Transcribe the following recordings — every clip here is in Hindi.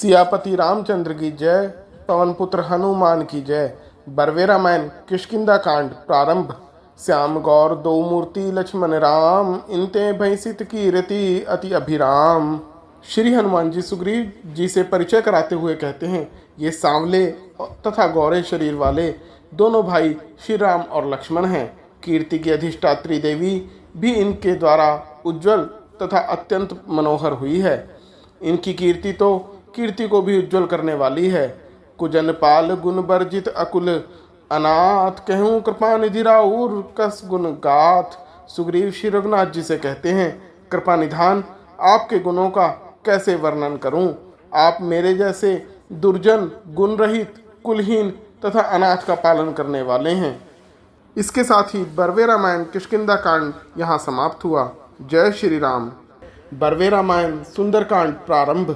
सियापति रामचंद्र की जय। पवन पुत्र हनुमान की जय। बरवे रामायण किष्किंधा कांड प्रारंभ। श्याम गौर दो मूर्ति लक्ष्मण राम, इनते भैंसित कीरति अति अभिराम। श्री हनुमान जी सुग्रीव जी से परिचय कराते हुए कहते हैं, ये सांवले तथा गौरे शरीर वाले दोनों भाई श्री राम और लक्ष्मण हैं। कीर्ति की अधिष्ठात्री देवी भी इनके द्वारा उज्जवल तथा अत्यंत मनोहर हुई है। इनकी कीर्ति को भी उज्जवल करने वाली है। कुजन पाल गुण वर्जित अकुल अनाथ, कहूँ कृपा निधि राउर कस गुण गाथ। सुग्रीव श्री रघुनाथ जी से कहते हैं, कृपा निधान आपके गुणों का कैसे वर्णन करूं। आप मेरे जैसे दुर्जन, गुण रहित, कुलहीन तथा अनाथ का पालन करने वाले हैं। इसके साथ ही बरवे रामायण किष्किंधा कांड यहाँ समाप्त हुआ। जय श्री राम। बरवे रामायण सुंदरकांड प्रारंभ।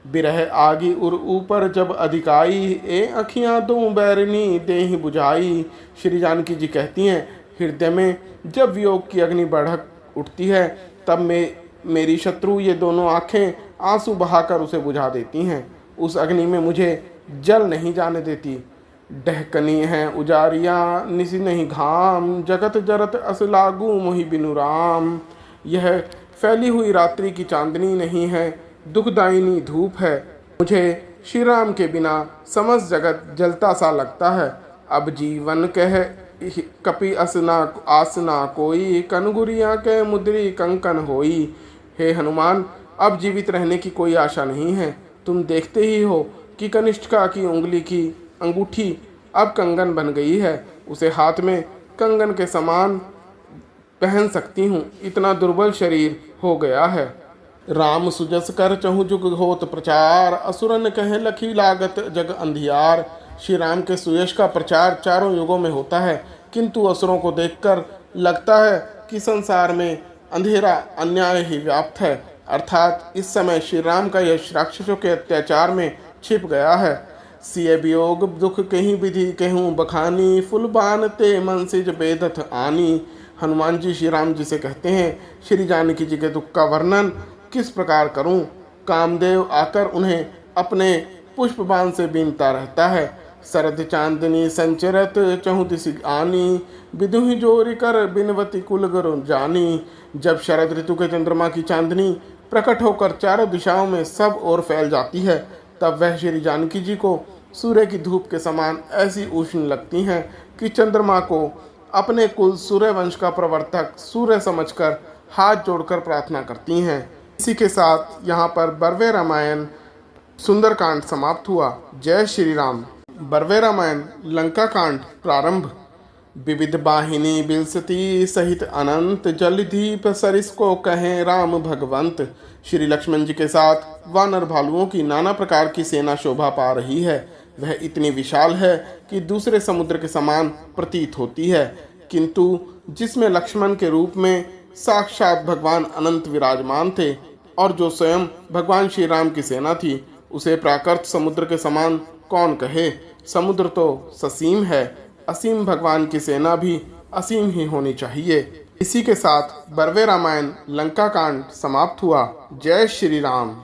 बिरह आगी उर ऊपर जब अधिकाई, ए अखियाँ दो बैरनी देहि बुझाई। श्री जानकी जी कहती हैं, हृदय में जब वियोग की अग्नि भड़क उठती है तब मेरी शत्रु ये दोनों आँखें आंसू बहाकर उसे बुझा देती हैं। उस अग्नि में मुझे जल नहीं जाने देती। डहकनी है उजारियाँ निसी नहीं घाम, जगत जरत अस लागू मोहि बिनु राम। यह फैली हुई रात्रि की चांदनी नहीं है, दुखदायिनी धूप है। मुझे श्री राम के बिना समस्त जगत जलता सा लगता है। अब जीवन कह कपि आसना कोई, कनगुरिया के मुद्री कंकन होई। हे हनुमान, अब जीवित रहने की कोई आशा नहीं है। तुम देखते ही हो कि कनिष्ठिका की उंगली की अंगूठी अब कंगन बन गई है। उसे हाथ में कंगन के समान पहन सकती हूँ, इतना दुर्बल शरीर हो गया है। राम सुजस कर चहु जुग होत प्रचार, असुरन कहे लखी लागत जग अंधियार। श्री राम के सुयश का प्रचार चारों युगों में होता है, किंतु असुरों को देखकर लगता है कि संसार में अंधेरा अन्याय ही व्याप्त है। अर्थात इस समय श्री राम का यश राक्षसों के अत्याचार में छिप गया है। सिय वियोग दुख कहीं विधि कहूँ बखानी, फुलबान ते मन सिज बेदथ आनी। हनुमान जी श्री राम जी से कहते हैं, श्री जानकी जी के दुख का वर्णन किस प्रकार करूं। कामदेव आकर उन्हें अपने पुष्पबाण से बीनता रहता है। शरद चांदनी संचरत चहु दिशि आनी, विदुहि जोरी कर बिनवती कुल गुरु जानी। जब शरद ऋतु के चंद्रमा की चांदनी प्रकट होकर चारों दिशाओं में सब ओर फैल जाती है, तब वह श्री जानकी जी को सूर्य की धूप के समान ऐसी उष्ण लगती हैं कि चंद्रमा को अपने कुल सूर्यवंश का प्रवर्तक सूर्य समझकर हाथ जोड़कर प्रार्थना करती हैं। इसी के साथ यहाँ पर बरवे रामायण सुंदरकांड समाप्त हुआ। जय श्री राम। बरवे रामायण लंका कांड प्रारंभ। विविध बाहिनी बिलसती सहित अनंत, जलदीप सरिस को कहें राम भगवंत। श्री लक्ष्मण जी के साथ वानर भालुओं की नाना प्रकार की सेना शोभा पा रही है। वह इतनी विशाल है कि दूसरे समुद्र के समान प्रतीत होती है, किंतु जिसमें लक्ष्मण के रूप में साक्षात भगवान अनंत विराजमान थे और जो स्वयं भगवान श्री राम की सेना थी, उसे प्राकृत समुद्र के समान कौन कहे। समुद्र तो ससीम है, असीम भगवान की सेना भी असीम ही होनी चाहिए। इसी के साथ बरवे रामायण लंका कांड समाप्त हुआ। जय श्री राम।